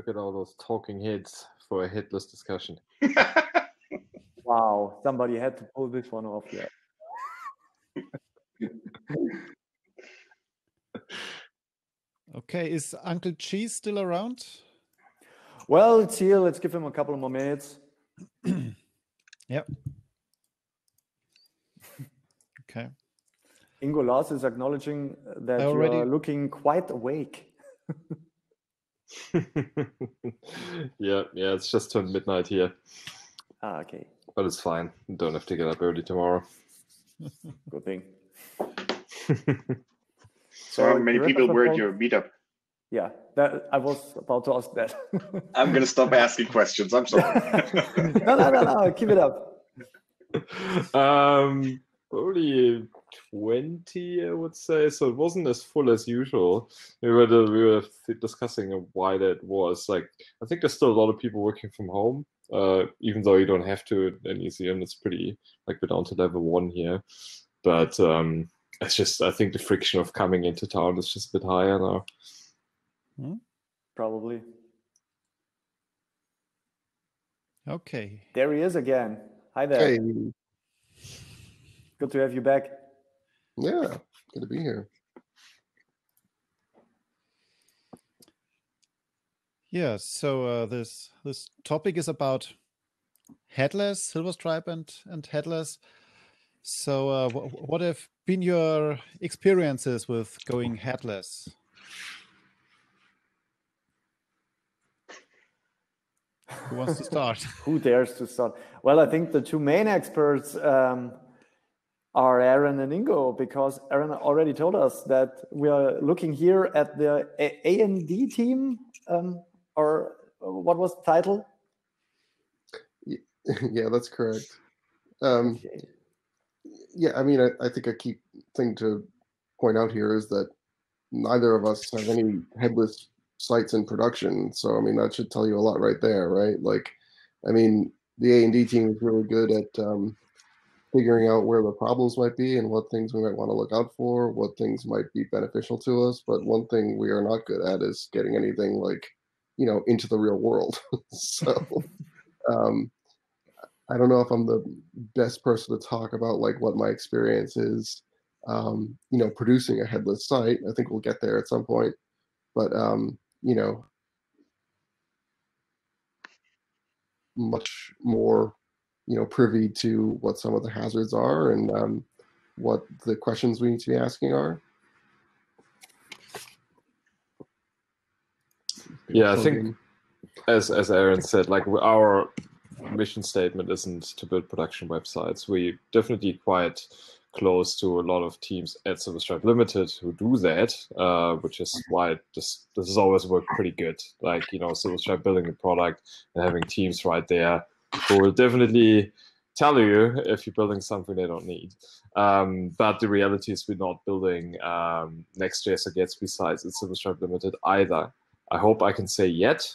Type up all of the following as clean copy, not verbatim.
Look at all those talking heads for a headless discussion. Wow, somebody had to pull this one off. Yeah. Okay, is Uncle Cheese still around? Well, it's here. Let's give him a couple more minutes. Yep. Okay. Ingo Lars is acknowledging that you're looking quite awake. yeah, it's just turned midnight here. Okay. But it's fine. Don't have to get up early tomorrow. Good thing. So how many people were at your meetup? Yeah, that I was about to ask that. I'm going to stop asking questions. I'm sorry. No. Keep it up. Probably 20, I would say. So it wasn't as full as usual. We were discussing why that was. Like, I think there's still a lot of people working from home, even though you don't have to in ECM. It's pretty, like, we're down to level 1 here. But it's just, I think the friction of coming into town is just a bit higher now. Probably. Okay. There he is again. Hi there. Hey. Good to have you back. Yeah, good to be here. Yeah, so this topic is about Headless, Silverstripe and Headless. So what have been your experiences with going headless? Who wants to start? Who dares to start? Well, I think the two main experts are Aaron and Ingo, because Aaron already told us that we are looking here at the A&D team, or what was the title? Yeah, that's correct. Okay. Yeah, I mean, I think a key thing to point out here is that neither of us have any headless sites in production. So, I mean, that should tell you a lot right there, right? Like, I mean, the A&D team is really good at figuring out where the problems might be and what things we might want to look out for, what things might be beneficial to us. But one thing we are not good at is getting anything like, into the real world. So, I don't know if I'm the best person to talk about like what my experience is, producing a headless site. I think we'll get there at some point, but much more, privy to what some of the hazards are and what the questions we need to be asking are. Yeah, I think as Aaron said, like our mission statement isn't to build production websites. We definitely quite close to a lot of teams at Silverstripe Limited who do that, which is why this has always worked pretty good. Like, Silverstripe building a product and having teams right there who will definitely tell you if you're building something they don't need. But the reality is we're not building Next.js or Gatsby sites at Silverstripe Limited either. I hope I can say yet,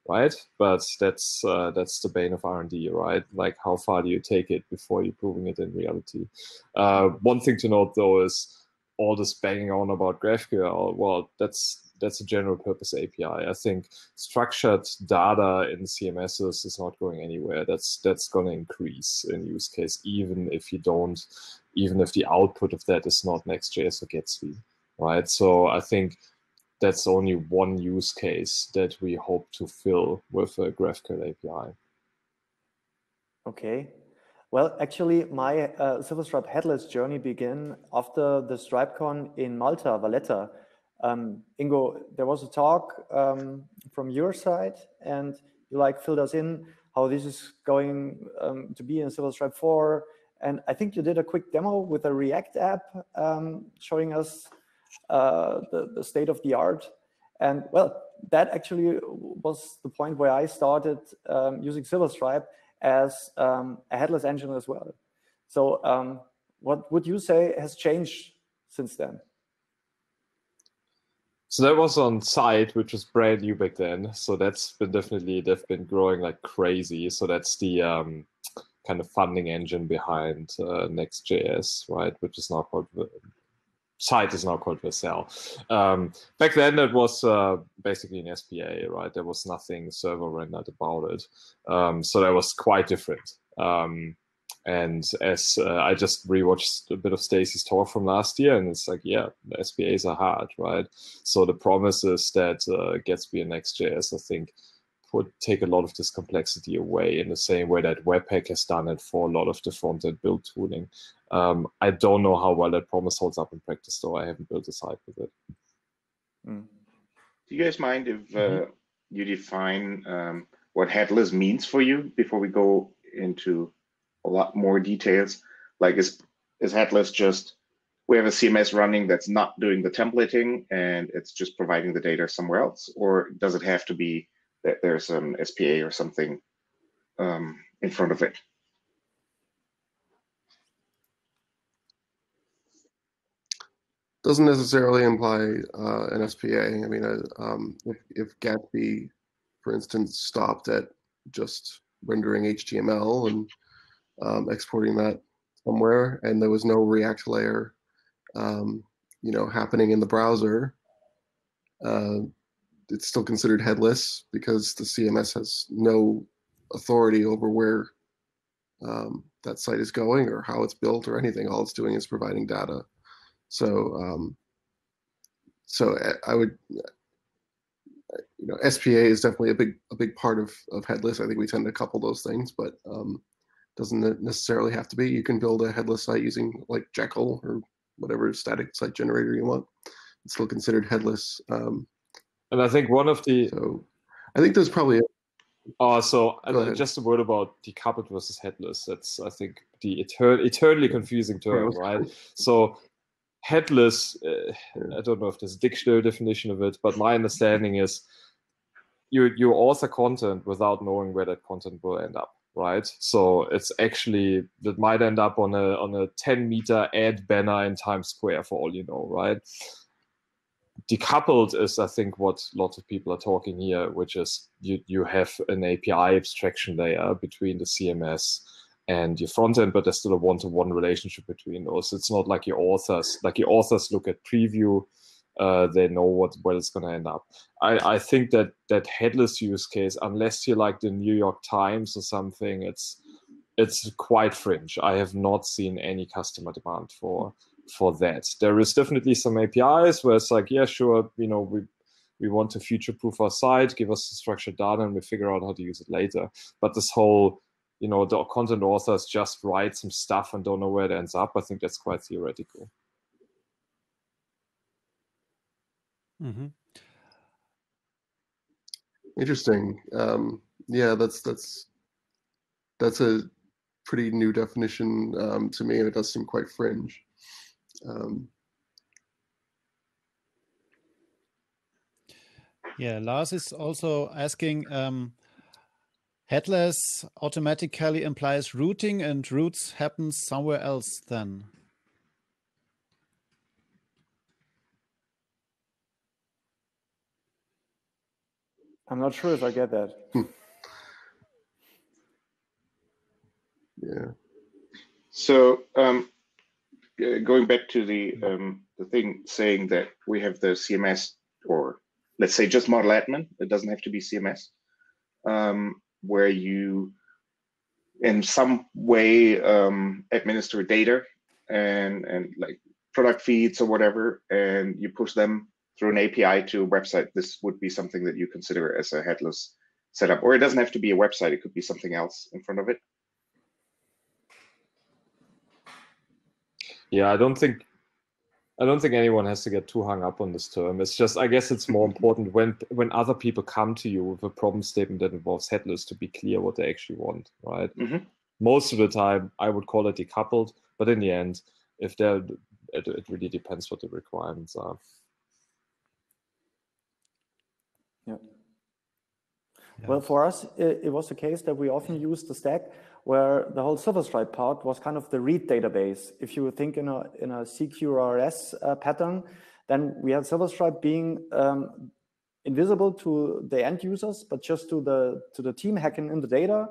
right? But that's the bane of R&D, right? Like, how far do you take it before you're proving it in reality? One thing to note, though, is all this banging on about GraphQL. Well, that's a general purpose API. I think structured data in CMSs is not going anywhere. That's going to increase in use case, even if the output of that is not Next.js or Gatsby, right? So I think that's only one use case that we hope to fill with a GraphQL API. Okay. Well, actually, my Silverstripe headless journey began after the StripeCon in Malta, Valletta. Ingo, there was a talk from your side, and you filled us in how this is going to be in Silverstripe 4. And I think you did a quick demo with a React app showing us the state of the art. And well, that actually was the point where I started using Silverstripe as a headless engine as well. So what would you say has changed since then? So that was on site, which was brand new back then. So that's been they've been growing like crazy. So that's the kind of funding engine behind Next.js, right? Which is now called site is now called Vercel. Back then, it was basically an SPA, right? There was nothing server rendered about it. So that was quite different. And as I just rewatched a bit of Stacy's talk from last year, and it's like, yeah, the SPAs are hard, right? So the promises that Gatsby and Next.js, I think, would take a lot of this complexity away in the same way that Webpack has done it for a lot of the front-end build tooling. I don't know how well that promise holds up in practice, though. I haven't built a site with it. Do you guys mind if you define what headless means for you before we go into a lot more details? Like, is headless just, we have a CMS running that's not doing the templating and it's just providing the data somewhere else? Or does it have to be that there's an SPA or something in front of it? Doesn't necessarily imply an SPA. I mean, if Gatsby, for instance, stopped at just rendering HTML and exporting that somewhere, and there was no React layer, happening in the browser, it's still considered headless because the CMS has no authority over where that site is going or how it's built or anything. All it's doing is providing data. So, I would, SPA is definitely a big part of headless. I think we tend to couple those things, but doesn't necessarily have to be. You can build a headless site using like Jekyll or whatever static site generator you want. It's still considered headless. And I think one of the. So, I think there's probably. Just a word about decoupled versus headless. That's, I think, the eternally confusing term, right? So. Headless, I don't know if there's a dictionary definition of it, but my understanding is you author content without knowing where that content will end up, right? So it's actually, that might end up on a 10-meter ad banner in Times Square for all you know, right? Decoupled is, I think, what lots of people are talking here, which is you have an API abstraction layer between the CMS and your front end, but there's still a one-to-one relationship between those. It's not like your authors look at preview, they know where it's going to end up. I think that headless use case, unless you're like the New York Times or something, it's quite fringe. I have not seen any customer demand for that. There is definitely some APIs where it's like, yeah, sure, we want to future-proof our site, give us the structured data, and we figure out how to use it later. But this whole the content authors just write some stuff and don't know where it ends up, I think that's quite theoretical. Mm-hmm. Interesting. Yeah, that's a pretty new definition to me, and it does seem quite fringe. Yeah, Lars is also asking, headless automatically implies routing, and routes happens somewhere else then. I'm not sure if I get that. Yeah. So going back to the thing saying that we have the CMS, or let's say just model admin, it doesn't have to be CMS, where you in some way administer data and like product feeds or whatever, and you push them through an API to a website. This would be something that you consider as a headless setup, or it doesn't have to be a website. It could be something else in front of it. Yeah, I don't think anyone has to get too hung up on this term. It's just, I guess it's more important when other people come to you with a problem statement that involves headless to be clear what they actually want, right? Mm-hmm. Most of the time, I would call it decoupled, but in the end, it really depends what the requirements are. Yeah. Well, for us, it was the case that we often used the stack where the whole Silverstripe part was kind of the read database. If you think in a CQRS pattern, then we had Silverstripe being invisible to the end users, but just to the team hacking in the data.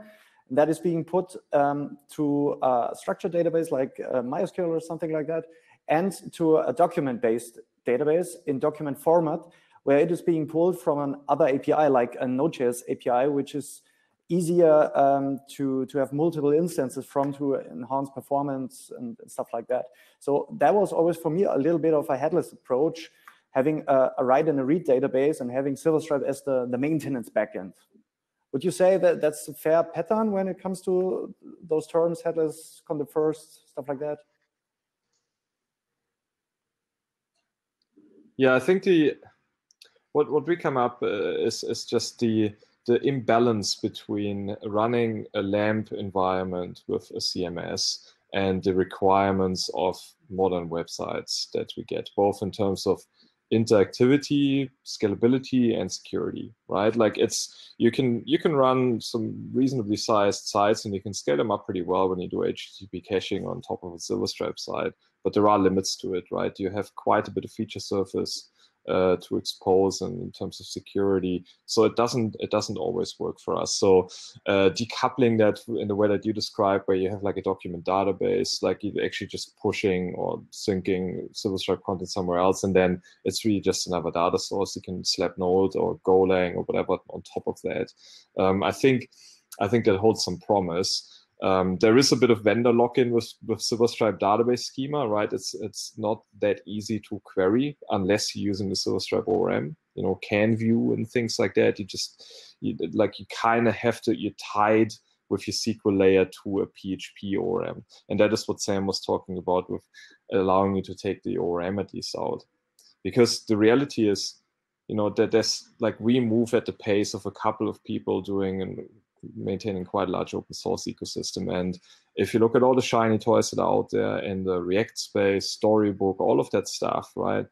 And that is being put to a structured database like MySQL or something like that and to a document-based database in document format, where it is being pulled from another API, like a Node.js API, which is easier to have multiple instances from to enhance performance and stuff like that. So that was always for me a little bit of a headless approach, having a write and a read database and having Silverstripe as the maintenance backend. Would you say that that's a fair pattern when it comes to those terms, headless, content first, stuff like that? Yeah, I think what we come up is just the imbalance between running a LAMP environment with a CMS and the requirements of modern websites that we get, both in terms of interactivity, scalability, and security, right? Like you can run some reasonably sized sites and you can scale them up pretty well when you do HTTP caching on top of a Silverstripe site, but there are limits to it, right? You have quite a bit of feature surface to expose in terms of security, so it doesn't always work for us. So decoupling that in the way that you described, where you have like a document database, like you're actually just pushing or syncing Silverstripe content somewhere else, and then it's really just another data source. You can slap Node or Golang or whatever on top of that. I think that holds some promise. There is a bit of vendor lock-in with Silverstripe database schema, right? It's not that easy to query unless you're using the Silverstripe ORM, you know, can view and things like that. You kind of have to, you're tied with your SQL layer to a PHP ORM. And that is what Sam was talking about with allowing you to take the ORM at least out. Because the reality is, you know, that there's like, we move at the pace of a couple of people doing and maintaining quite a large open source ecosystem. And if you look at all the shiny toys that are out there in the React space, Storybook, all of that stuff, right?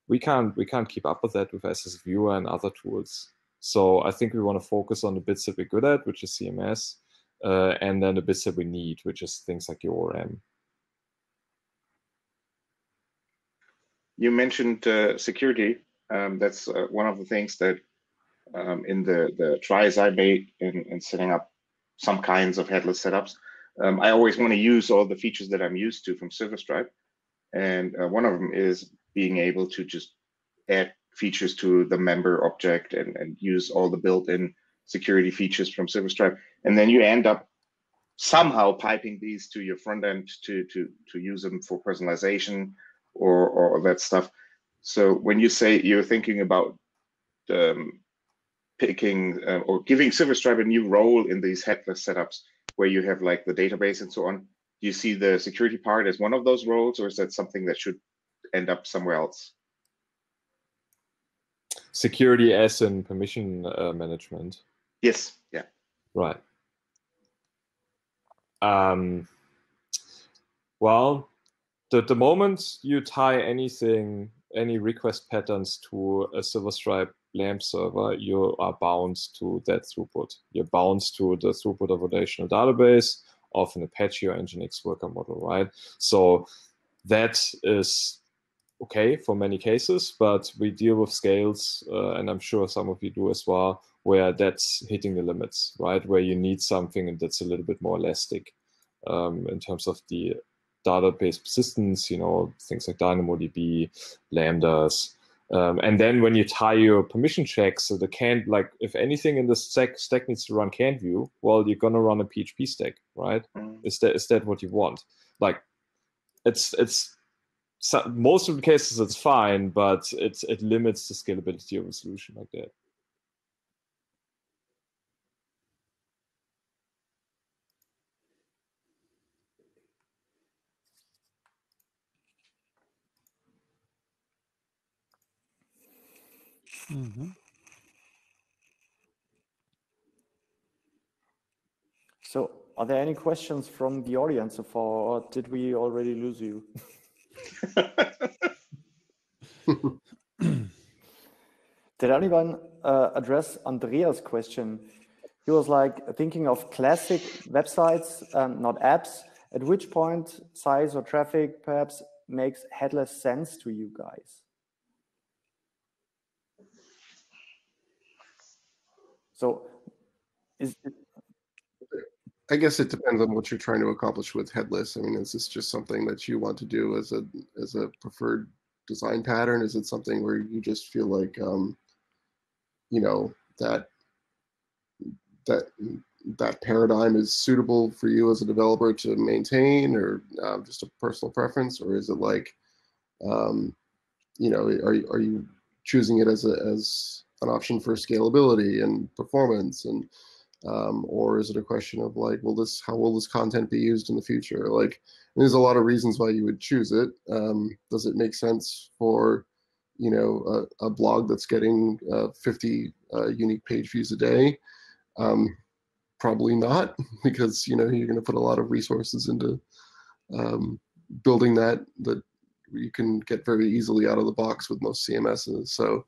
We can't keep up with that with SS Viewer and other tools. So I think we want to focus on the bits that we're good at, which is CMS, and then the bits that we need, which is things like your ORM. You mentioned security. That's one of the things that in the tries I made in setting up some kinds of headless setups, I always want to use all the features that I'm used to from Silverstripe. And one of them is being able to just add features to the member object and use all the built-in security features from Silverstripe. And then you end up somehow piping these to your front end to use them for personalization or that stuff. So when you say you're thinking about picking or giving Silverstripe a new role in these headless setups where you have like the database and so on, do you see the security part as one of those roles, or is that something that should end up somewhere else? Security as in permission management. Yes, yeah. Right. Well, the moment you tie any request patterns to a Silverstripe LAMP server, you are bound to that throughput. You're bound to the throughput of a relational database, of an Apache or Nginx worker model, right? So that is okay for many cases, but we deal with scales, and I'm sure some of you do as well, where that's hitting the limits, right? Where you need something that's a little bit more elastic in terms of the database persistence, you know, things like DynamoDB, Lambdas. And then when you tie your permission checks, so the can't, like, if anything in the stack needs to run can't view, well, you're going to run a PHP stack, right? Is that what you want? Like, so most of the cases it's fine, but it limits the scalability of a solution like that. Mm-hmm. So are there any questions from the audience so far, or did we already lose you? Did anyone address Andreas' question? He was like thinking of classic websites, not apps. At which point size or traffic perhaps makes headless sense to you guys? So is it... I guess it depends on what you're trying to accomplish with headless. I mean, is this just something that you want to do as a preferred design pattern? Is it something where you just feel like that that paradigm is suitable for you as a developer to maintain, or just a personal preference, or is it like are you choosing it as an option for scalability and performance, and or is it a question of like, how will this content be used in the future? Like, there's a lot of reasons why you would choose it. Does it make sense for a blog that's getting 50 unique page views a day? Probably not, because you're going to put a lot of resources into building that you can get very easily out of the box with most CMSs. So,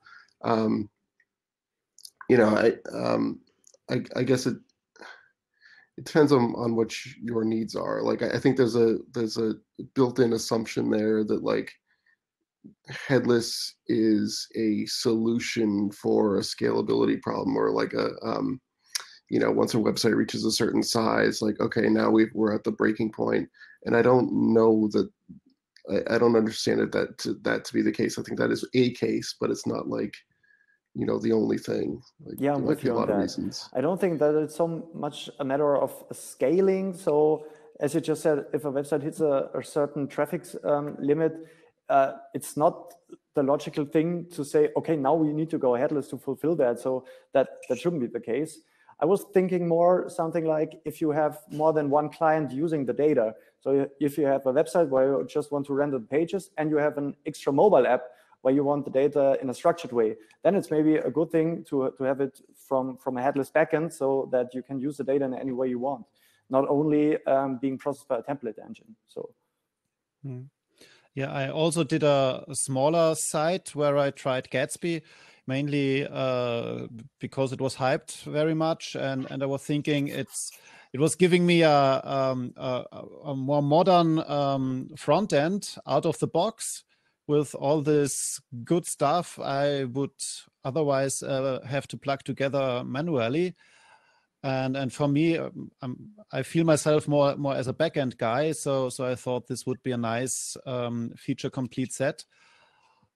I guess it depends on what your needs are. Like, I think there's a built-in assumption there that like headless is a solution for a scalability problem, or like once a website reaches a certain size, like, okay, now we're at the breaking point. And I don't know that, I don't understand it that to be the case. I think that is a case, but it's not like, the only thing. Like, Yeah, I'm there with might be you a on lot of that. reasons. I don't think that it's so much a matter of scaling. So as you just said, if a website hits a certain traffic limit, it's not the logical thing to say, okay, now we need to go headless to fulfill that. So that shouldn't be the case. I was thinking more something like if you have more than one client using the data. So if you have a website where you just want to render the pages and you have an extra mobile app where you want the data in a structured way, then it's maybe a good thing to have it from a headless backend so that you can use the data in any way you want, not only being processed by a template engine. So. Yeah, I also did a smaller site where I tried Gatsby, mainly because it was hyped very much, and I was thinking it was giving me a more modern front end out of the box with all this good stuff I would otherwise have to plug together manually. And for me, I feel myself more as a backend guy, so I thought this would be a nice feature complete set.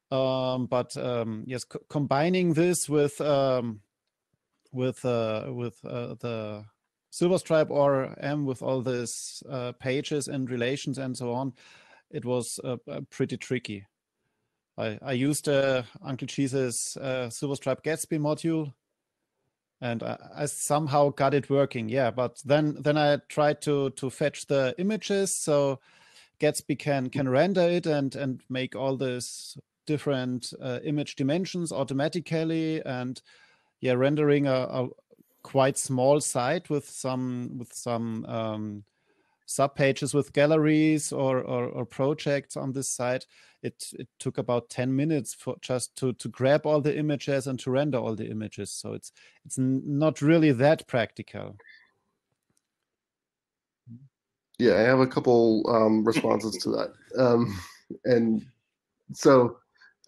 But yes, combining this with the Silverstripe ORM with all these pages and relations and so on, it was pretty tricky. I used Uncle Cheese's Silverstripe Gatsby module, and I somehow got it working. Yeah, but then I tried to fetch the images, so Gatsby can render it and make all these different image dimensions automatically, and yeah, rendering a quite small site with some sub pages with galleries or projects on this site. It took about 10 minutes for just to grab all the images and to render all the images. So it's not really that practical. Yeah, I have a couple responses to that. And so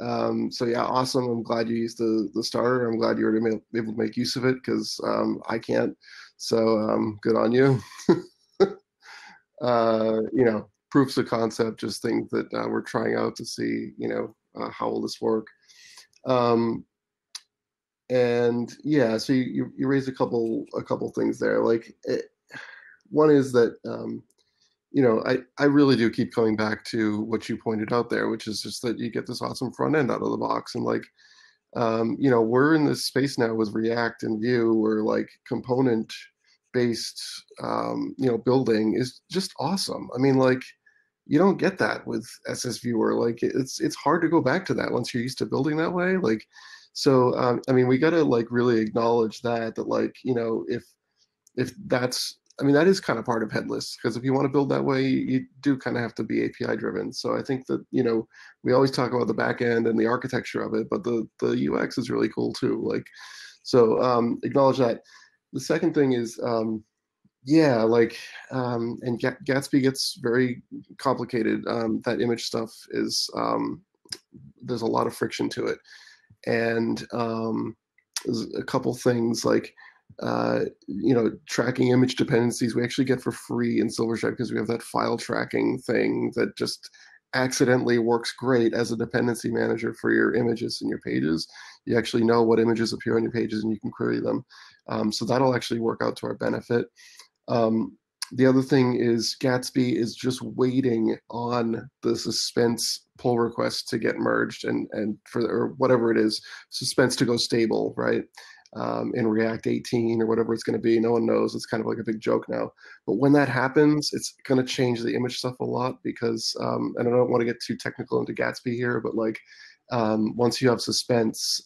yeah, awesome. I'm glad you used the starter. I'm glad you were able to make use of it, because I can't. So good on you. Proofs of concept, just things that we're trying out to see, how will this work. And yeah, so you raised a couple things there. Like, one is that I really do keep coming back to what you pointed out there, which is just that you get this awesome front end out of the box. And like, we're in this space now with React and Vue where like component based, building is just awesome. I mean, like, you don't get that with SS Viewer. Like, it's hard to go back to that once you're used to building that way. Like, so, I mean, we got to like really acknowledge that like, if that's, I mean, that is kind of part of headless, because if you want to build that way, you do kind of have to be API driven. So I think that, we always talk about the back end and the architecture of it, but the UX is really cool too. Like, so acknowledge that. The second thing is, yeah, like, and Gatsby gets very complicated. That image stuff is, there's a lot of friction to it. And there's a couple things like, tracking image dependencies we actually get for free in Silverstripe because we have that file tracking thing that just accidentally works great as a dependency manager for your images and your pages. You actually know what images appear on your pages and you can query them. So that'll actually work out to our benefit. The other thing is Gatsby is just waiting on the suspense pull request to get merged and or whatever it is, suspense to go stable, right? In React 18 or whatever it's going to be. No one knows. It's kind of like a big joke now. But when that happens, it's going to change the image stuff a lot because, and I don't want to get too technical into Gatsby here, but like once you have suspense,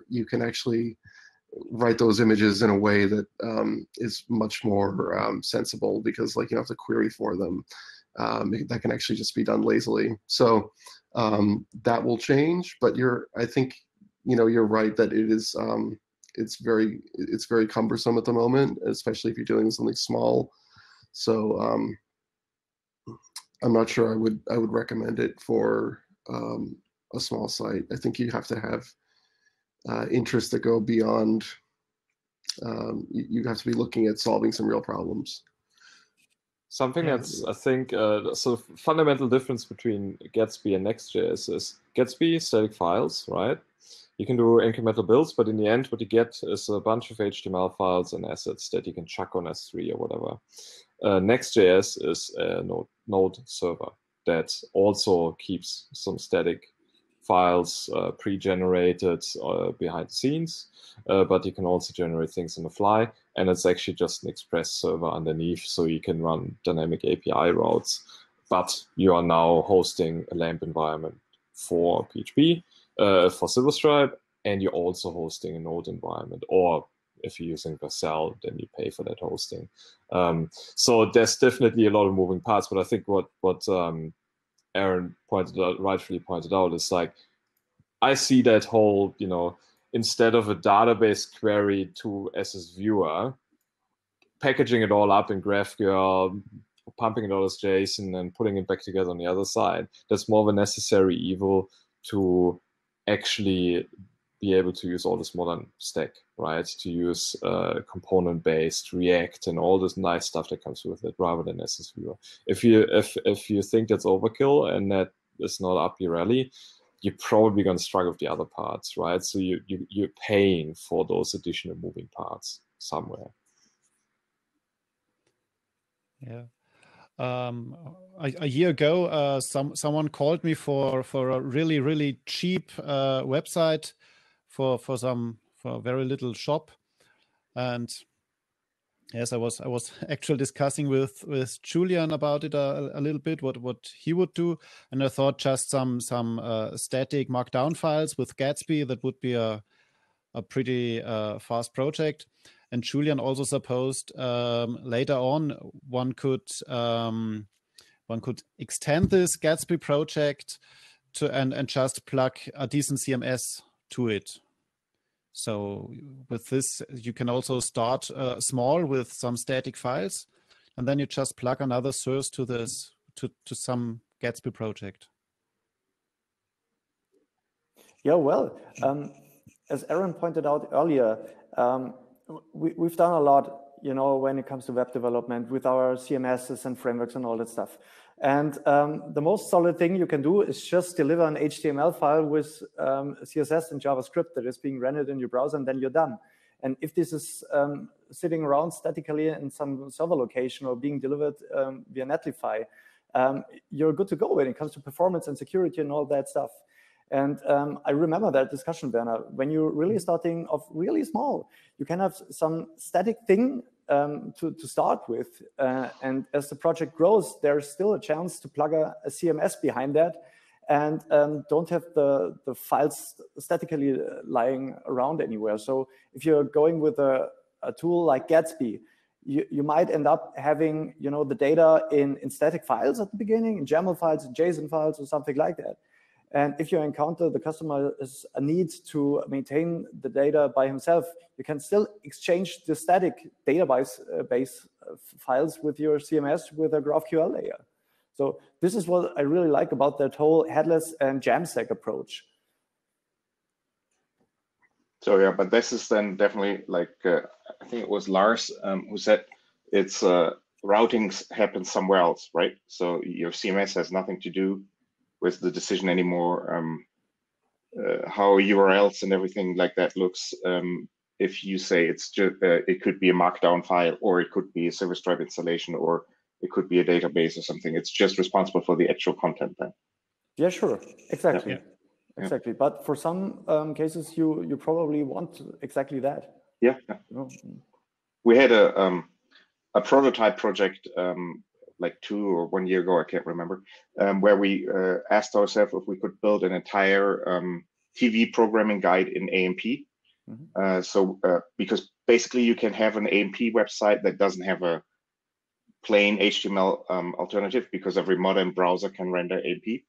you can actually write those images in a way that is much more sensible because like you don't have to query for them. That can actually just be done lazily. So that will change, but I think you're right that it is it's very cumbersome at the moment, especially if you're doing something small. So I'm not sure I would recommend it for a small site. I think you have to have interests that go beyond. You have to be looking at solving some real problems. Something that's, I think, so fundamental difference between Gatsby and Next.js is Gatsby static files, right? You can do incremental builds, but in the end, what you get is a bunch of HTML files and assets that you can chuck on S3 or whatever. Next.js is a node server that also keeps some static files pre-generated behind the scenes, but you can also generate things on the fly, and it's actually just an Express server underneath, so you can run dynamic API routes, but you are now hosting a LAMP environment for PHP, for Silverstripe, and you're also hosting a node environment, or if you're using Vercel, then you pay for that hosting. So there's definitely a lot of moving parts, but I think what Aaron rightfully pointed out is like, I see that whole, instead of a database query to SS Viewer, packaging it all up in GraphQL, pumping it all as JSON and putting it back together on the other side. That's more of a necessary evil to actually be able to use all this modern stack, right? To use component-based React and all this nice stuff that comes with it, rather than SS Viewer. If you think that's overkill and that is not up your alley, you're probably going to struggle with the other parts, right? So you're paying for those additional moving parts somewhere. Yeah. A year ago, someone called me for a really cheap website for a very little shop, and yes, I was actually discussing with Julian about it a little bit, what he would do, and I thought just some static markdown files with Gatsby, that would be a pretty fast project. And Julian also supposed later on one could extend this Gatsby project to and just plug a decent CMS to it. So with this, you can also start small with some static files, and then you just plug another source to this to some Gatsby project. Yeah, well, as Aaron pointed out earlier, we've done a lot, when it comes to web development with our CMSs and frameworks and all that stuff. And the most solid thing you can do is just deliver an HTML file with CSS and JavaScript that is being rendered in your browser, and then you're done. And if this is sitting around statically in some server location or being delivered via Netlify, you're good to go when it comes to performance and security and all that stuff. And I remember that discussion, Werner, when you're really starting off really small, you can have some static thing to start with. And as the project grows, there's still a chance to plug a CMS behind that and don't have the files statically lying around anywhere. So if you're going with a tool like Gatsby, you might end up having the data in static files at the beginning, in YAML files, in JSON files, or something like that. And if you encounter the customer has a need to maintain the data by himself, you can still exchange the static database files with your CMS with a GraphQL layer. So this is what I really like about that whole headless and Jamstack approach. So yeah, but this is then definitely like I think it was Lars who said it's routing happens somewhere else, right? So your CMS has nothing to do with the decision anymore. How URLs and everything like that looks. If you say it's just it could be a markdown file, or it could be a Silver Stripe installation, or it could be a database or something. It's just responsible for the actual content then. Yeah, sure, exactly. Yeah. Exactly, but for some cases, you probably want exactly that. Yeah. We had a prototype project like 2 or 1 year ago, I can't remember, where we asked ourselves if we could build an entire TV programming guide in AMP. Because basically you can have an AMP website that doesn't have a plain HTML alternative, because every modern browser can render AMP.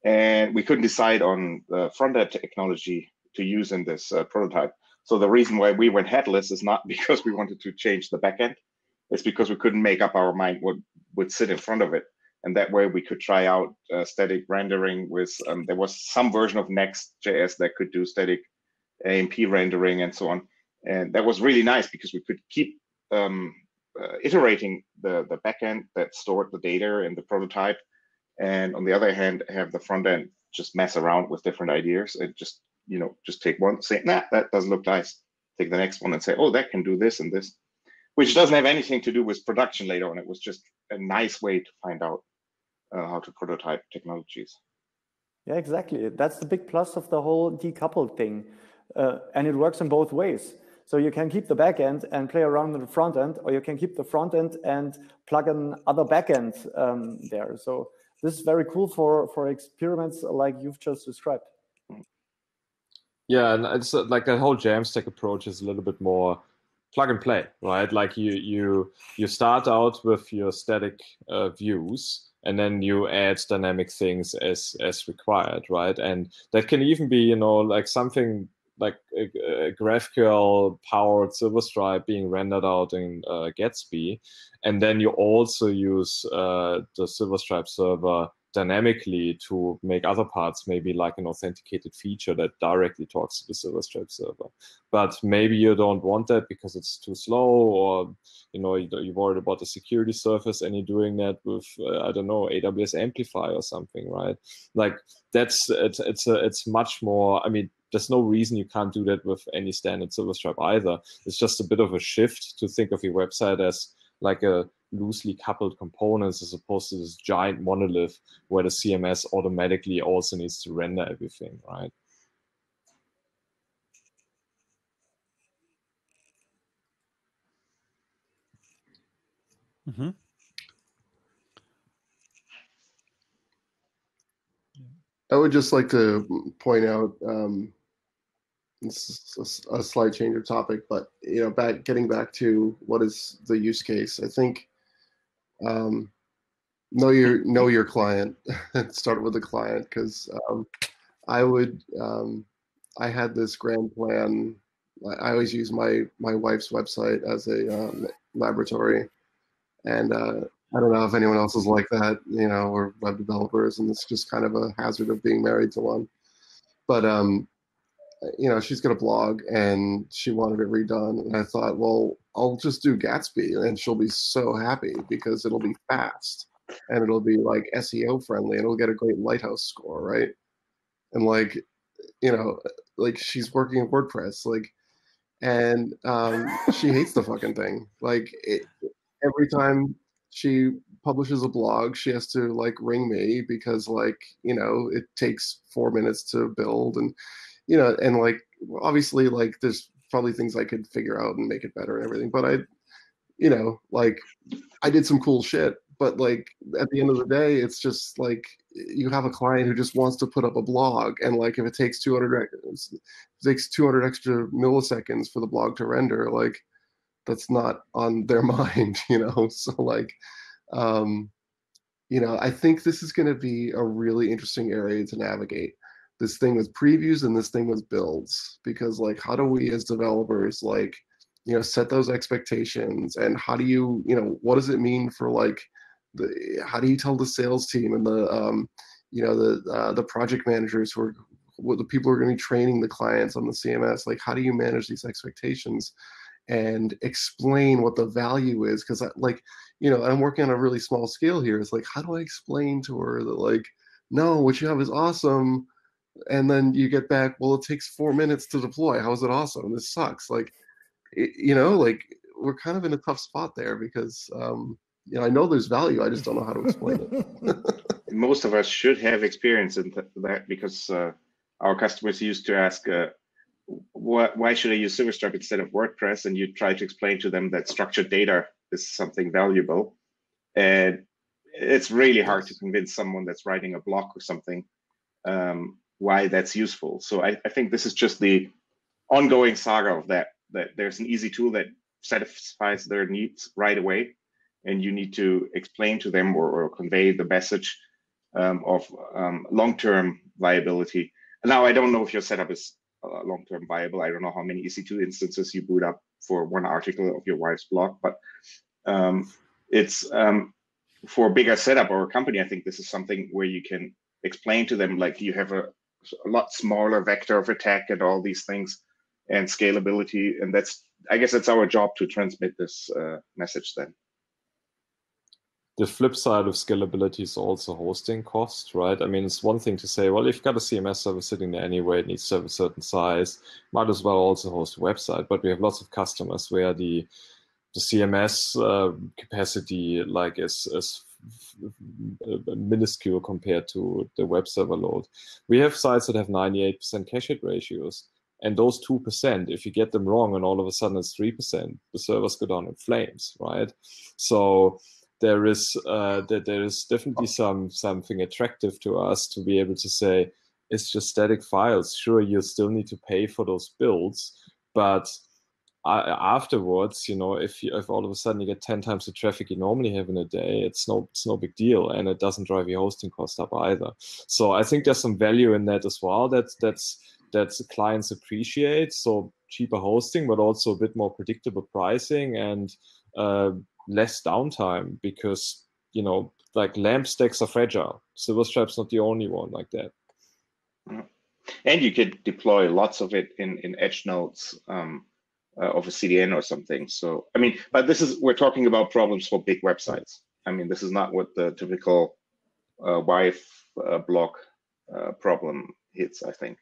And we couldn't decide on the front-end technology to use in this prototype. So the reason why we went headless is not because we wanted to change the backend. It's because we couldn't make up our mind what would sit in front of it. And that way we could try out static rendering with, there was some version of Next.js that could do static AMP rendering and so on. And that was really nice because we could keep iterating the backend that stored the data in the prototype. And on the other hand, have the front end just mess around with different ideas and just, just take one, say, nah, that doesn't look nice. Take the next one and say, oh, that can do this and this, which doesn't have anything to do with production later on. It was just a nice way to find out how to prototype technologies. Yeah, exactly. That's the big plus of the whole decoupled thing. And it works in both ways. So you can keep the back end and play around with the front end, or you can keep the front end and plug in other back ends there. So this is very cool for experiments like you've just described. Yeah, and it's like that whole Jamstack approach is a little bit more plug and play, right? Like you start out with your static views, and then you add dynamic things as required, right? And that can even be, like something like a GraphQL powered Silver Stripe being rendered out in Gatsby, and then you also use the Silver Stripe server dynamically to make other parts, maybe like an authenticated feature that directly talks to the Silver Stripe server. But maybe you don't want that because it's too slow, or you're worried about the security surface, and you're doing that with I don't know, AWS Amplify or something, right? Like it's much more. I mean, there's no reason you can't do that with any standard Silver Stripe either. It's just a bit of a shift to think of your website as like a loosely coupled components as opposed to this giant monolith where the CMS automatically also needs to render everything, right? Mm-hmm. I would just like to point out, this is a slight change of topic, but getting back to what is the use case. I think know your client. Start with the client, because I had this grand plan. I always use my wife's website as a laboratory, and I don't know if anyone else is like that, or web developers, and it's just kind of a hazard of being married to one. But she's got a blog and she wanted it redone, and I thought, well, I'll just do Gatsby and she'll be so happy because it'll be fast and it'll be like SEO friendly and it'll get a great Lighthouse score, right? And like she's working in WordPress, and she hates the fucking thing. Like every time she publishes a blog, she has to ring me because it takes 4 minutes to build, and and obviously there's probably things I could figure out and make it better and everything, but I did some cool shit, but at the end of the day, it's just you have a client who just wants to put up a blog, and if it takes 200 extra milliseconds for the blog to render, that's not on their mind, so I think this is going to be a really interesting area to navigate, this thing with previews and this thing with builds, because how do we as developers set those expectations, and how do you what does it mean for how do you tell the sales team and the the project managers who are what the people are going to be training the clients on the CMS. Like, how do you manage these expectations and explain what the value is? Because like, you know, I'm working on a really small scale here. It's like, how do I explain to her that, like, no, what you have is awesome, and then you get back, well, it takes 4 minutes to deploy. How is it awesome? This sucks. Like, you know, like, we're kind of in a tough spot there because, you know, I know there's value. I just don't know how to explain it. Most of us should have experience in that, because our customers used to ask, why should I use Silverstripe instead of WordPress? And you try to explain to them that structured data is something valuable. And it's really hard to convince someone that's writing a blog or something why that's useful. So I think this is just the ongoing saga of that there's an easy tool that satisfies their needs right away, and you need to explain to them or convey the message of long-term viability. Now, I don't know if your setup is long-term viable. I don't know how many EC2 instances you boot up for one article of your wife's blog, but it's for a bigger setup or a company, I think this is something where you can explain to them, like, you have a lot smaller vector of attack and all these things and scalability. And I guess that's our job to transmit this message then. The flip side of scalability is also hosting cost, right? I mean, it's one thing to say, well, if you've got a CMS server sitting there anyway, it needs to have a certain size, might as well also host a website. But we have lots of customers where the CMS capacity like is minuscule compared to the web server load. We have sites that have 98% cache hit ratios, and those 2%, if you get them wrong and all of a sudden it's 3%, the servers go down in flames, right? So there is definitely something attractive to us to be able to say, it's just static files. Sure, you still need to pay for those builds, but afterwards, you know, if all of a sudden you get 10 times the traffic you normally have in a day, it's no big deal, and it doesn't drive your hosting cost up either. So I think there's some value in that as well. That clients appreciate. So cheaper hosting, but also a bit more predictable pricing and less downtime, because, you know, like, LAMP stacks are fragile. Silverstripe's not the only one like that. And you could deploy lots of it in edge nodes of a CDN or something. So, I mean, but we're talking about problems for big websites. I mean, this is not what the typical wife blog problem hits, I think.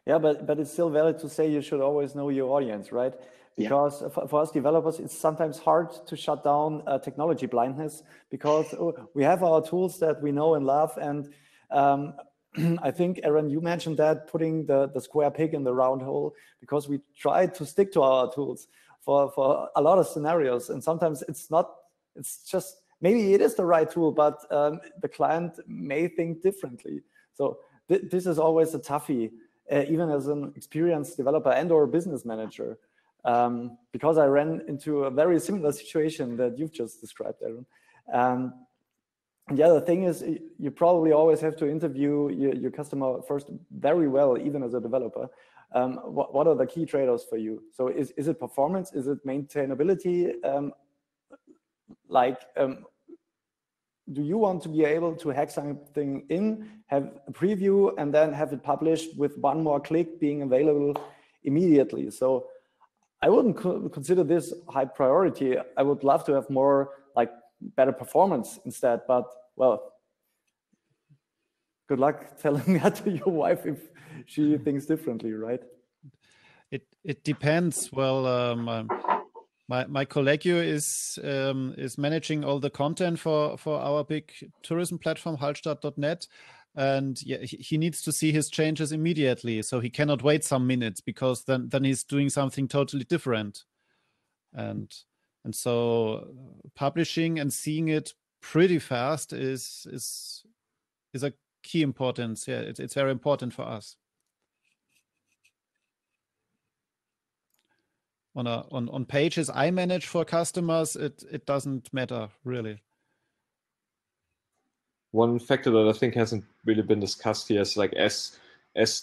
Yeah, but it's still valid to say you should always know your audience, right? Because for us developers, it's sometimes hard to shut down technology blindness, because we have our tools that we know and love. And I think, Aaron, you mentioned that, putting the square peg in the round hole, because we try to stick to our tools for a lot of scenarios. And sometimes it's just, maybe it is the right tool, but the client may think differently. So this is always a toughie, even as an experienced developer and or business manager. Because I ran into a very similar situation that you've just described, Aaron. And the other thing is, you probably always have to interview your customer first very well, even as a developer. What are the key trade-offs for you? So is it performance? Is it maintainability? Do you want to be able to hack something in, have a preview, and then have it published with one more click being available immediately? So I wouldn't consider this high priority. I would love to have more, like, better performance instead, but, well, good luck telling that to your wife if she thinks differently, right? It depends. Well, my colleague is managing all the content for our big tourism platform, Hallstatt.net, and yeah, he needs to see his changes immediately, so he cannot wait some minutes, because then he's doing something totally different. And so publishing and seeing it pretty fast is a key importance. Yeah, it's very important for us. On pages I manage for customers, it doesn't matter really. One factor that I think hasn't really been discussed here is, like, as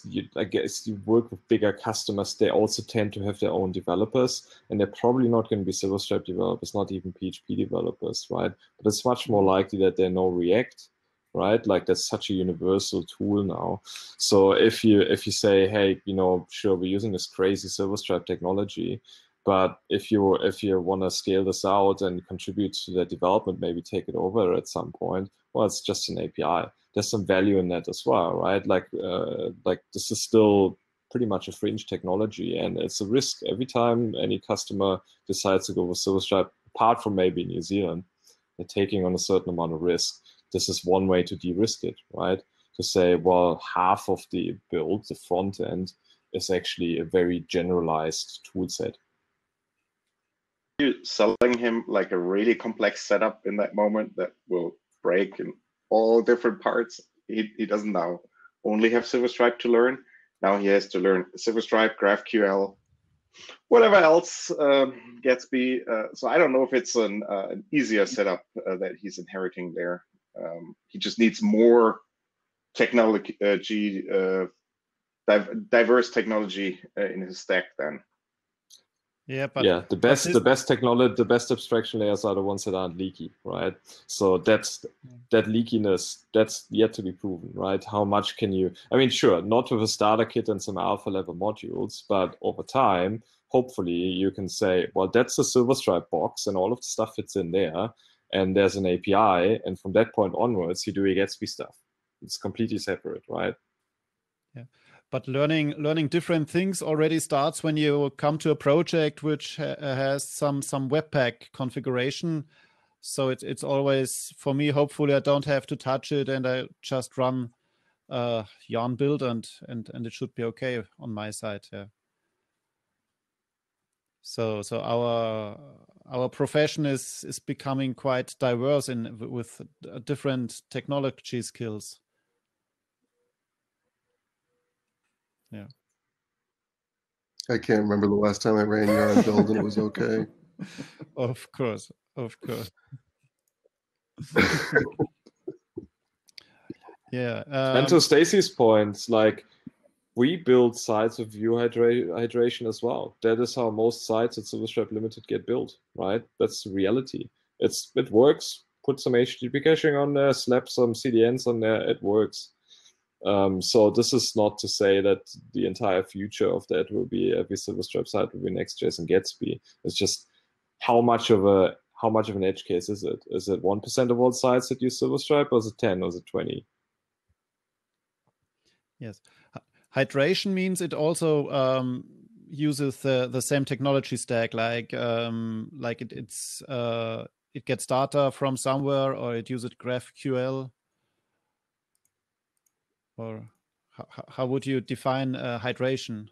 you, I guess, you work with bigger customers, they also tend to have their own developers, and they're probably not going to be Silverstripe developers, not even PHP developers, right? But it's much more likely that they know React, right? Like that's such a universal tool now. So if you say, hey, sure, we're using this crazy Silverstripe technology, but if you want to scale this out and contribute to the development, maybe take it over at some point, well, it's just an API. There's some value in that as well, right? Like this is still pretty much a fringe technology, and it's a risk every time any customer decides to go with Silverstripe, apart from maybe New Zealand, they're taking on a certain amount of risk. This is one way to de-risk it, right? To say, well, half of the build, the front end, is actually a very generalized tool set. You're selling him like a really complex setup in that moment that will break in all different parts. He doesn't now only have Silverstripe to learn. Now he has to learn Silverstripe, GraphQL, whatever else Gatsby. So I don't know if it's an easier setup that he's inheriting there. He just needs more technology, diverse technology in his stack then. Yeah, but yeah, the best technology, the best abstraction layers are the ones that aren't leaky, right? So that leakiness, that's yet to be proven, right? How much can you? I mean, sure, not with a starter kit and some alpha level modules, but over time, hopefully, you can say, well, that's a Silverstripe box, and all of the stuff fits in there, and there's an API, and from that point onwards, you do your Gatsby stuff. It's completely separate, right? Yeah. But learning different things already starts when you come to a project which has some Webpack configuration. So it's always, for me, hopefully I don't have to touch it, and I just run yarn build and it should be okay on my side. Yeah. So our profession is becoming quite diverse with different technology skills. Yeah. I can't remember the last time I ran yarn build and it was okay. Of course. Yeah. And to Stacy's point, like, we build sites with view hydration as well. That is how most sites at Silverstripe Limited get built, right? That's the reality. It works. Put some HTTP caching on there, slap some CDNs on there, it works. So this is not to say that the entire future of that will be every Silverstripe site will be Next.js and Gatsby. It's just how much of an edge case is it? Is it 1% of all sites that use Silverstripe, or is it 10, or is it 20? Yes. Hydration means it also uses the same technology stack, like it gets data from somewhere, or it uses GraphQL, or how would you define hydration?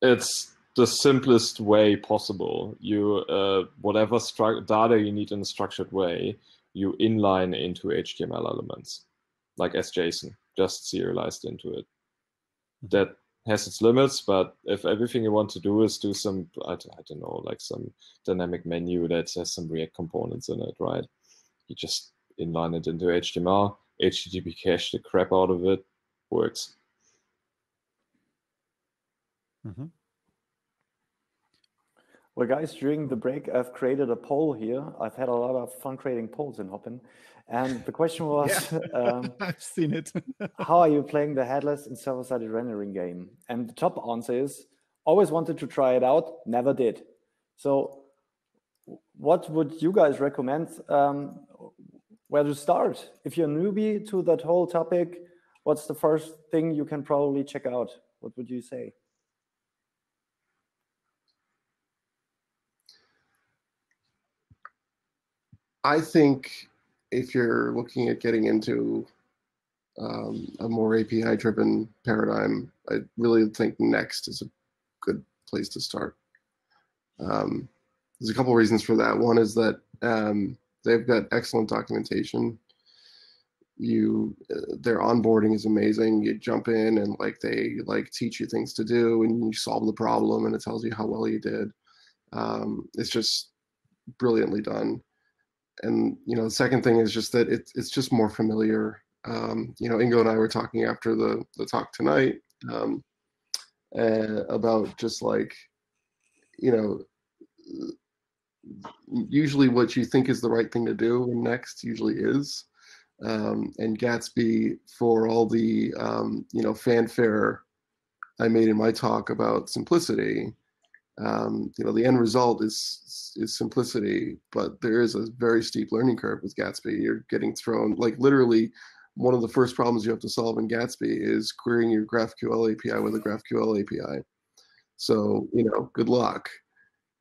It's the simplest way possible. You whatever data you need in a structured way, you inline into HTML elements, like as JSON, just serialized into it. That has its limits, but if everything you want to do is do some, I don't know, like some dynamic menu that has some React components in it, right? You just inline it into HTML, HTTP cache the crap out of it, works. Mm-hmm. Well, guys, during the break, I've created a poll here. I've had a lot of fun creating polls in Hopin. And the question was, I've seen it. how are you playing the headless and server-sided rendering game? And the top answer is, always wanted to try it out, never did. So what would you guys recommend where to start? If you're a newbie to that whole topic, what's the first thing you can probably check out? What would you say? I think if you're looking at getting into a more API-driven paradigm, I really think Next is a good place to start. There's a couple of reasons for that. One is that they've got excellent documentation. Their onboarding is amazing. You jump in and they teach you things to do, and you solve the problem, and it tells you how well you did. It's just brilliantly done. And the second thing is just that it's just more familiar. Ingo and I were talking after the talk tonight about just usually what you think is the right thing to do in Next usually is. And Gatsby, for all the fanfare I made in my talk about simplicity, the end result is simplicity, but there is a very steep learning curve with Gatsby. You're getting thrown, like literally one of the first problems you have to solve in Gatsby is querying your GraphQL API with a GraphQL API. So, good luck.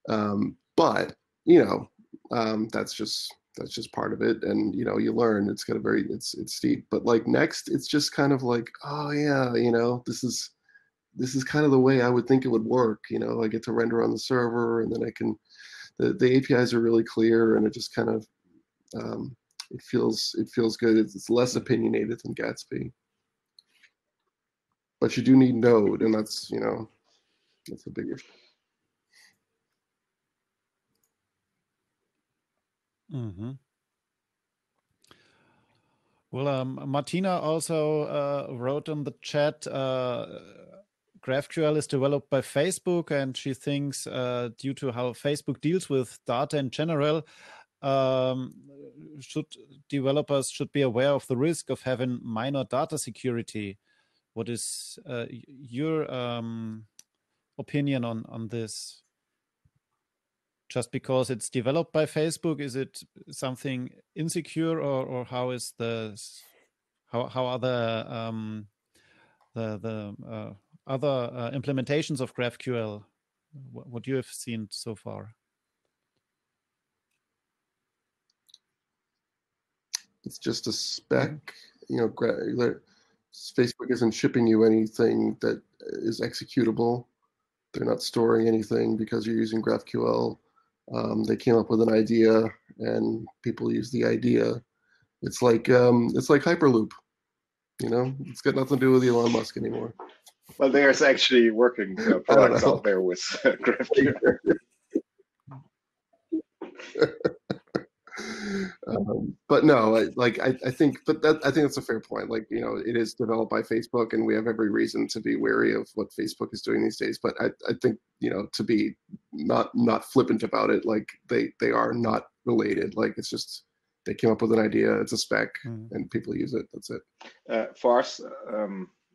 But, that's just part of it. And, you learn. It's got it's steep. But like Next, it's just kind of like, oh yeah, this is kind of the way I would think it would work. I get to render on the server, and then I can, the APIs are really clear, and it just kind of, it feels good. It's less opinionated than Gatsby. But you do need Node, and that's, that's a big issue. Mm-hmm. Well, Martina also wrote in the chat, GraphQL is developed by Facebook, and she thinks due to how Facebook deals with data in general, developers should be aware of the risk of having minor data security. What is your opinion on this? Just because it's developed by Facebook, is it something insecure, or how is how are the other implementations of GraphQL? What you have seen so far? It's just a spec. Facebook isn't shipping you anything that is executable. They're not storing anything because you're using GraphQL. They came up with an idea, and people use the idea. It's like Hyperloop. It's got nothing to do with Elon Musk anymore. Well, there's actually working products out there with GraphQL. But no, I think that's a fair point. It is developed by Facebook, and we have every reason to be wary of what Facebook is doing these days. But I think to be not flippant about it, they are not related. It's just they came up with an idea, it's a spec, and people use it. That's it. For us,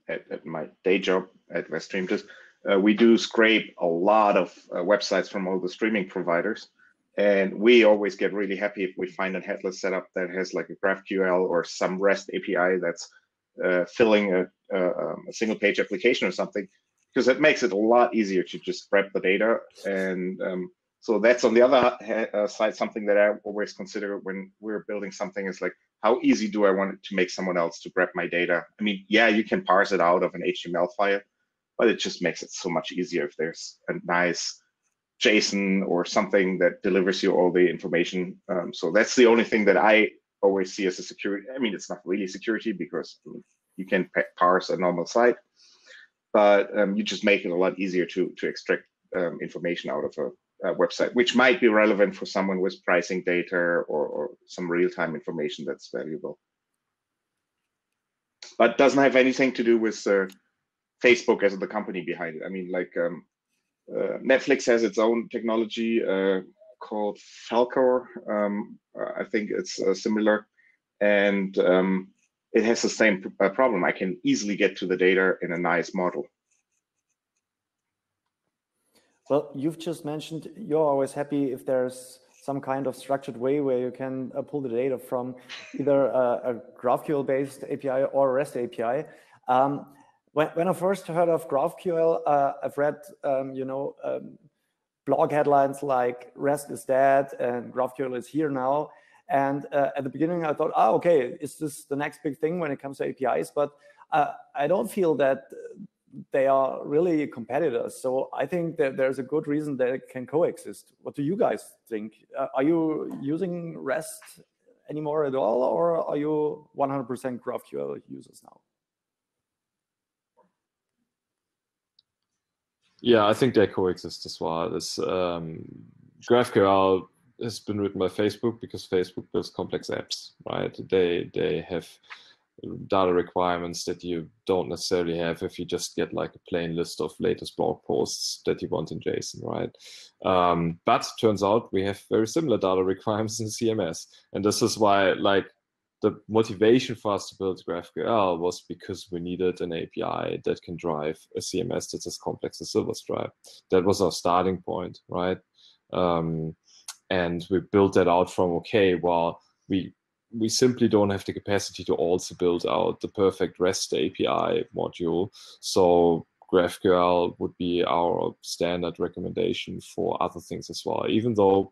at my day job at Weststream, we do scrape a lot of websites from all the streaming providers. And we always get really happy if we find a headless setup that has like a GraphQL or some REST API that's filling a single page application or something, because it makes it a lot easier to just grab the data. And so that's on the other side, something that I always consider when we're building something is like, how easy do I want it to make someone else to grab my data? I mean, yeah, you can parse it out of an HTML file, but it just makes it so much easier if there's a nice JSON or something that delivers you all the information. So that's the only thing that I always see as a security. I mean, it's not really security because you can parse a normal site, but you just make it a lot easier to extract information out of a website, which might be relevant for someone with pricing data or some real-time information that's valuable. But doesn't have anything to do with Facebook as the company behind it. I mean, Netflix has its own technology called Falcor. I think it's similar, and it has the same problem. I can easily get to the data in a nice model. Well, you've just mentioned you're always happy if there's some kind of structured way where you can pull the data from either a GraphQL-based API or a REST API. When I first heard of GraphQL, I've read, blog headlines like REST is dead and GraphQL is here now. And at the beginning, I thought, okay, is this the next big thing when it comes to APIs? But I don't feel that they are really competitors. So I think that there's a good reason that it can coexist. What do you guys think? Are you using REST anymore at all, or are you 100% GraphQL users now? Yeah, I think they coexist as well. GraphQL has been written by Facebook because Facebook builds complex apps, right? They have data requirements that you don't necessarily have if you just get like a plain list of latest blog posts that you want in JSON, right? But turns out we have very similar data requirements in CMS. And this is why like the motivation for us to build GraphQL was because we needed an API that can drive a CMS that's as complex as Silverstripe. That was our starting point, right? And we built that out from, okay, well, we simply don't have the capacity to also build out the perfect REST API module. So GraphQL would be our standard recommendation for other things as well, even though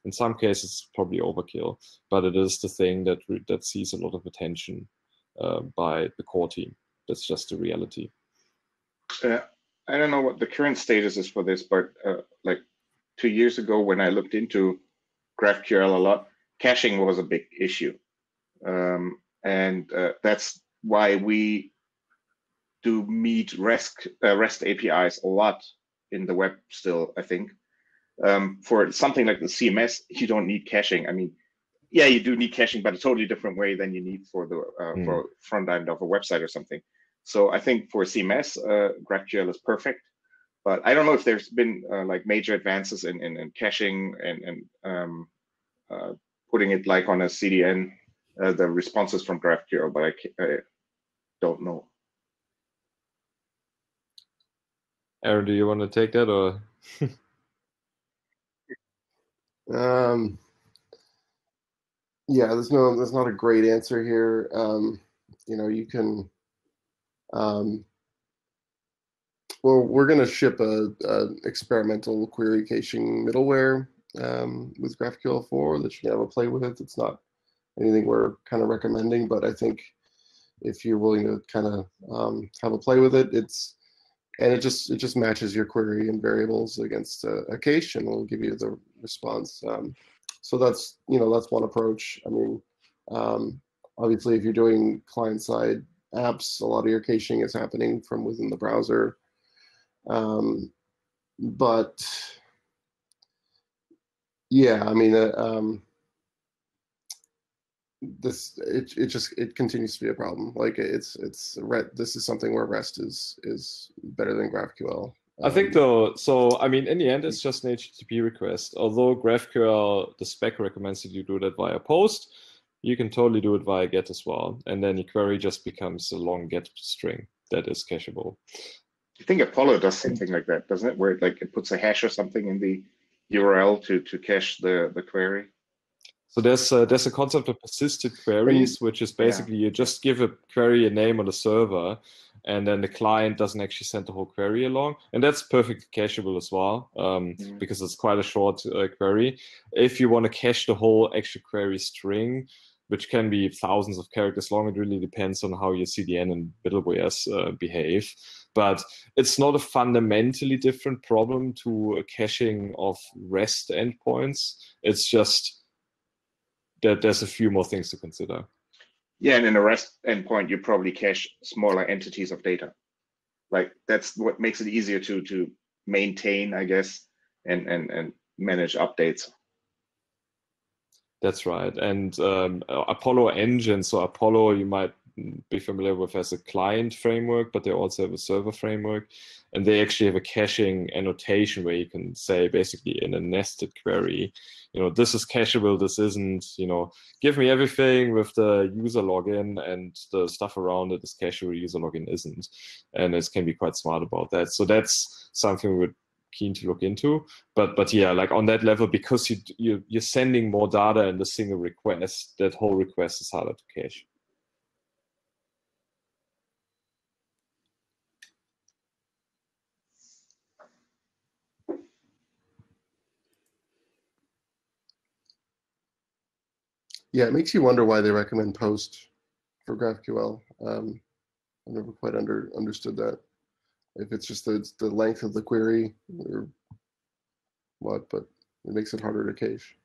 in some cases it's probably overkill, but it is the thing that sees a lot of attention by the core team. That's just the reality. I don't know what the current status is for this, but like 2 years ago when I looked into GraphQL a lot, caching was a big issue. And that's why we do meet REST APIs a lot in the web still, I think. For something like the CMS, you don't need caching. I mean, yeah, you do need caching, but a totally different way than you need for the for front end of a website or something. So I think for CMS, GraphQL is perfect. But I don't know if there's been like major advances in caching and putting it like on a CDN, the responses from GraphQL, but I don't know. Aaron, do you want to take that or? Yeah, there's not a great answer here. You know, you can. Well, we're going to ship a experimental query caching middleware with GraphQL 4 that you can have a play with. It's not anything we're kind of recommending, but I think if you're willing to kind of have a play with it, it just matches your query and variables against a cache, and it'll give you the response. So that's one approach. I mean, obviously, if you're doing client-side apps, a lot of your caching is happening from within the browser. But yeah, I mean, it continues to be a problem. Like this is something where REST is better than GraphQL. I think though, so I mean, in the end, it's just an HTTP request. Although GraphQL, the spec recommends that you do that via post, you can totally do it via GET as well. And then your query just becomes a long GET string that is cacheable. I think Apollo does something like that, doesn't it? Where it puts a hash or something in the URL to cache the query. So there's a concept of persisted queries, which is basically you just give a query a name on the server, and then the client doesn't actually send the whole query along. And that's perfectly cacheable as well, because it's quite a short query. If you want to cache the whole actual query string, which can be thousands of characters long, it really depends on how your CDN and middlewares behave. But it's not a fundamentally different problem to a caching of REST endpoints. It's just that there's a few more things to consider. Yeah, and in a REST endpoint, you probably cache smaller entities of data. Like that's what makes it easier to maintain, I guess, and manage updates. That's right. And Apollo Engine, so Apollo you might be familiar with as a client framework, but they also have a server framework. And they actually have a caching annotation where you can say basically in a nested query, this is cacheable, this isn't, give me everything with the user login and the stuff around it is cacheable, user login isn't. And it can be quite smart about that. So that's something we're keen to look into. But yeah, like on that level, because you're sending more data in the single request, that whole request is harder to cache. Yeah, it makes you wonder why they recommend post for GraphQL. I never quite understood that. If it's just the length of the query or what, but it makes it harder to cache.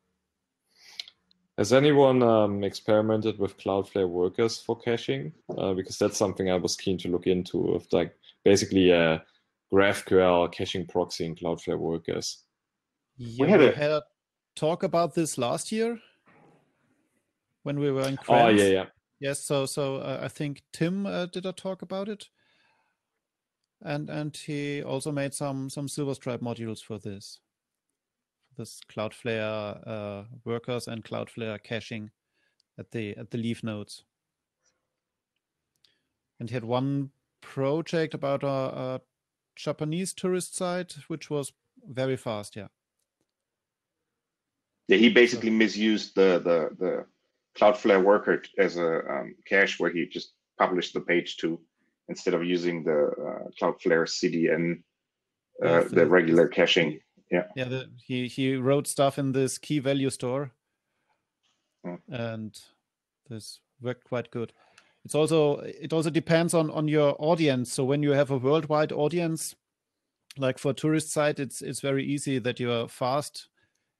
Has anyone experimented with Cloudflare workers for caching? Because that's something I was keen to look into, with like basically a GraphQL caching proxy in Cloudflare workers. Yeah, we had a talk about this last year when we were in France. Oh, yeah. Yes, so I think Tim did a talk about it, and he also made some Silverstripe modules for this Cloudflare workers and Cloudflare caching at the leaf nodes. And he had one project about a Japanese tourist site, which was very fast. Yeah. Yeah, he basically misused the Cloudflare worker as a cache where he just published the page to, instead of using the Cloudflare CDN, the regular caching. Yeah. Yeah, he wrote stuff in this key value store, and this worked quite good. It also depends on your audience. So when you have a worldwide audience, like for tourist site, it's very easy that you are fast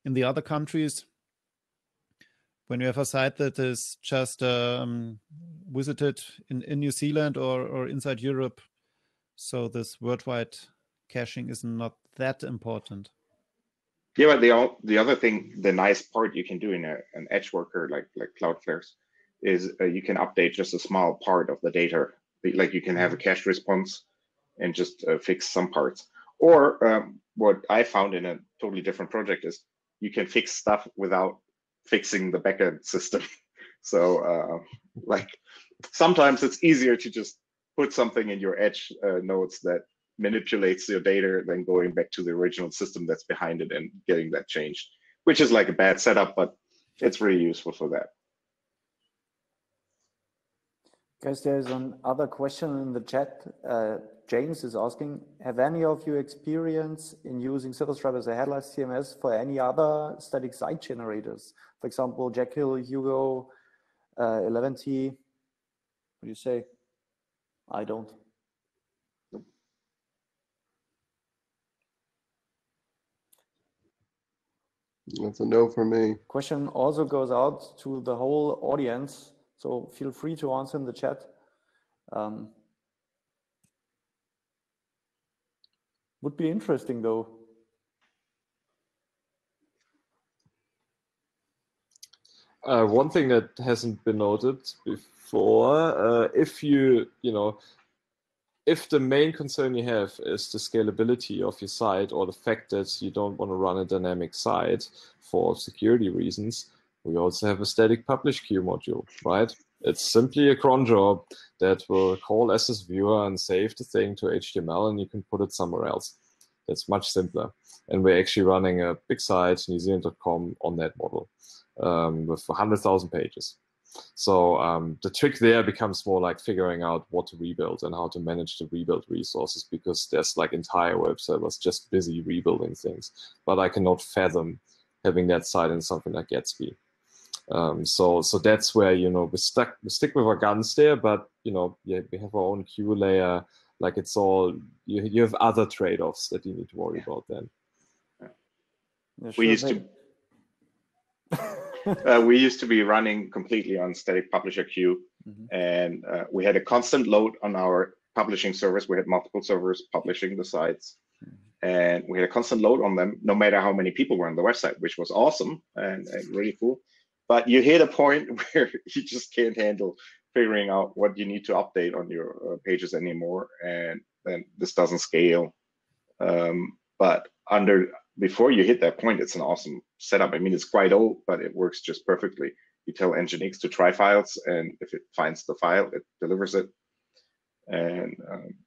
in the other countries. When you have a site that is just visited in New Zealand or inside Europe, so this worldwide caching is not that important. Yeah, but the other thing, the nice part you can do in an edge worker like Cloudflare's is you can update just a small part of the data. Like you can have a cache response and just fix some parts. Or what I found in a totally different project is you can fix stuff without fixing the backend system. So like sometimes it's easier to just put something in your edge nodes that manipulates your data than going back to the original system that's behind it and getting that changed, which is like a bad setup, but it's really useful for that. Guys, there's another question in the chat. James is asking, have any of you experience in using Silverstripe as a headless CMS for any other static site generators? For example, Jekyll, Hugo, 11T. What do you say? I don't. That's a no for me. Question also goes out to the whole audience, so feel free to answer in the chat. Would be interesting though. One thing that hasn't been noted before, if if the main concern you have is the scalability of your site or the fact that you don't want to run a dynamic site for security reasons, we also have a static publish queue module, right? It's simply a cron job that will call SS viewer and save the thing to HTML, and you can put it somewhere else. That's much simpler. And we're actually running a big site, newzealand.com, on that model with 100,000 pages. So the trick there becomes more like figuring out what to rebuild and how to manage the rebuild resources, because there's like entire web servers just busy rebuilding things. But I cannot fathom having that site in something like Gatsby. So that's where, we stick with our guns there, but we have our own queue layer. Like it's all, you have other trade-offs that you need to worry about then. Yeah, we used to be running completely on static publisher queue, and we had a constant load on our publishing servers. We had multiple servers publishing the sites, and we had a constant load on them no matter how many people were on the website, which was awesome and really cool. But you hit a point where you just can't handle figuring out what you need to update on your pages anymore, and then this doesn't scale. But before you hit that point, it's an awesome setup. I mean, it's quite old, but it works just perfectly. You tell Nginx to try files, and if it finds the file, it delivers it. And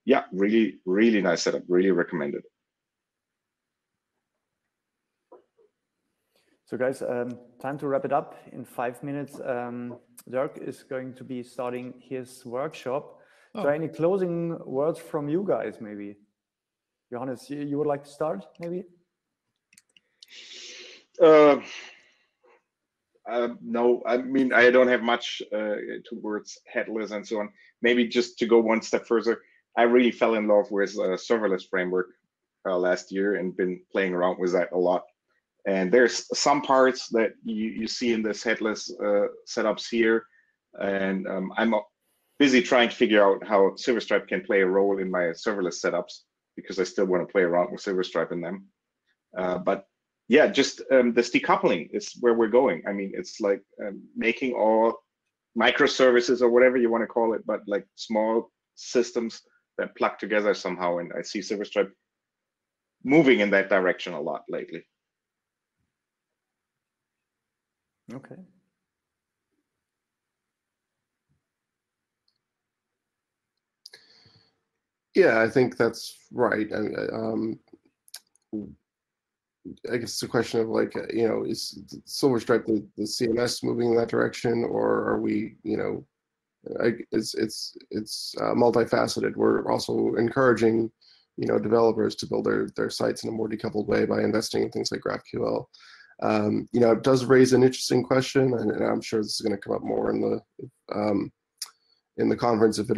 yeah, really, really nice setup. Really recommend it. So guys, time to wrap it up. In 5 minutes, Dirk is going to be starting his workshop. Oh. So any closing words from you guys, maybe? Johannes, you would like to start, maybe? No, I mean, I don't have much towards headless and so on. Maybe just to go one step further, I really fell in love with serverless framework last year and been playing around with that a lot. And there's some parts that you see in this headless setups here. And I'm busy trying to figure out how Silverstripe can play a role in my serverless setups, because I still want to play around with Silverstripe in them. But yeah, just this decoupling is where we're going. I mean, it's like making all microservices or whatever you want to call it, but like small systems that plug together somehow. And I see Silverstripe moving in that direction a lot lately. Okay. Yeah, I think that's right. I guess it's a question of like, is Silverstripe the CMS moving in that direction, or are we, it's multifaceted. We're also encouraging, developers to build their sites in a more decoupled way by investing in things like GraphQL. It does raise an interesting question, and I'm sure this is going to come up more in the conference if it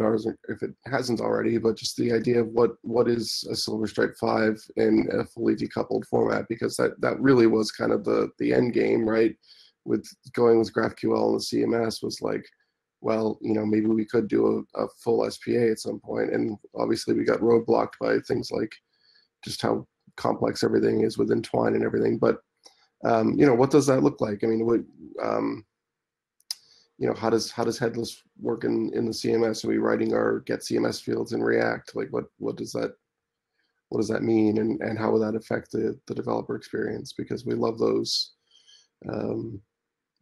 hasn't already, but just the idea of what is a Silverstripe 5 in a fully decoupled format, because that really was kind of the end game, right? With going with GraphQL and the CMS was like, well, maybe we could do a full SPA at some point, and obviously we got roadblocked by things like just how complex everything is with Entwine and everything. But what does that look like? I mean, how does Headless work in the CMS? Are we writing our get CMS fields in React? Like, what does that mean, and how will that affect the developer experience? Because we love those.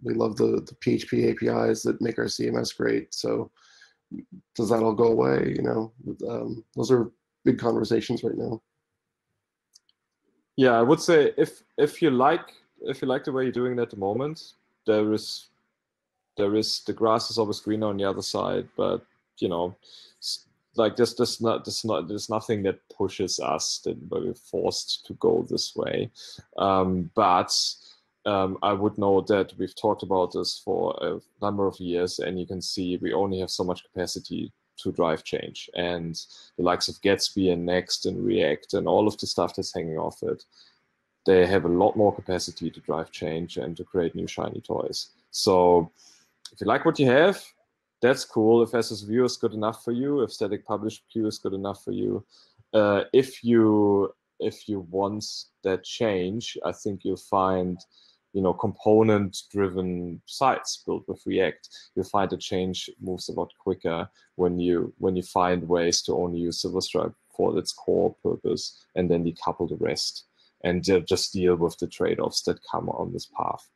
We love the PHP APIs that make our CMS great. So does that all go away? Those are big conversations right now. Yeah, I would say if you like the way you're doing it at the moment, there is the grass is always greener on the other side, but like there's nothing that pushes us that we're forced to go this way. But I would know that we've talked about this for a number of years, and you can see we only have so much capacity to drive change. And the likes of Gatsby and Next and React and all of the stuff that's hanging off it, they have a lot more capacity to drive change and to create new shiny toys. So if you like what you have, that's cool. If SS View is good enough for you, if static publish queue is good enough for you, if you want that change, I think you'll find, component-driven sites built with React. You'll find the change moves a lot quicker when you find ways to only use Silverstripe for its core purpose and then decouple the rest and just deal with the trade-offs that come on this path.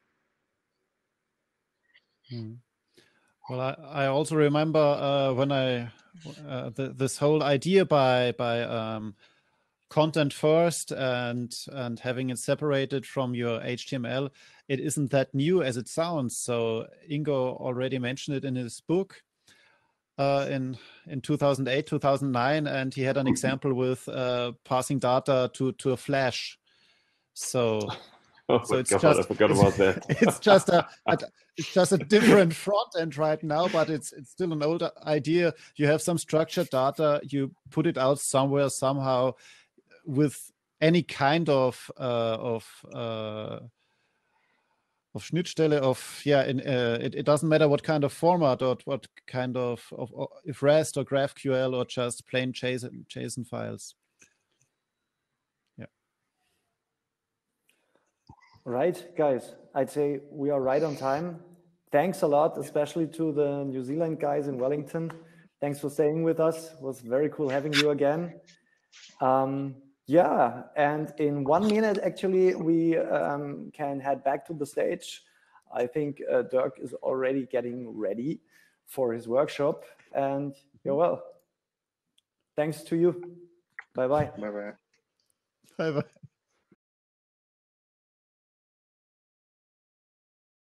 Well, I also remember when this whole idea by content first and having it separated from your HTML, it isn't that new as it sounds. So Ingo already mentioned it in his book in 2008, 2009, and he had an example with passing data to a Flash. So it's just, I forgot about that. It's just a different front end right now, but it's still an old idea. You have some structured data, you put it out somewhere somehow with any kind of Schnittstelle it doesn't matter what kind of format or what kind of if REST or GraphQL or just plain JSON files. Right, guys, I'd say we are right on time. Thanks a lot, especially to the New Zealand guys in Wellington. Thanks for staying with us. It was very cool having you again. Yeah, and in 1 minute, actually, we can head back to the stage. I think Dirk is already getting ready for his workshop. And well, thanks to you. Bye-bye. Bye-bye. Bye-bye.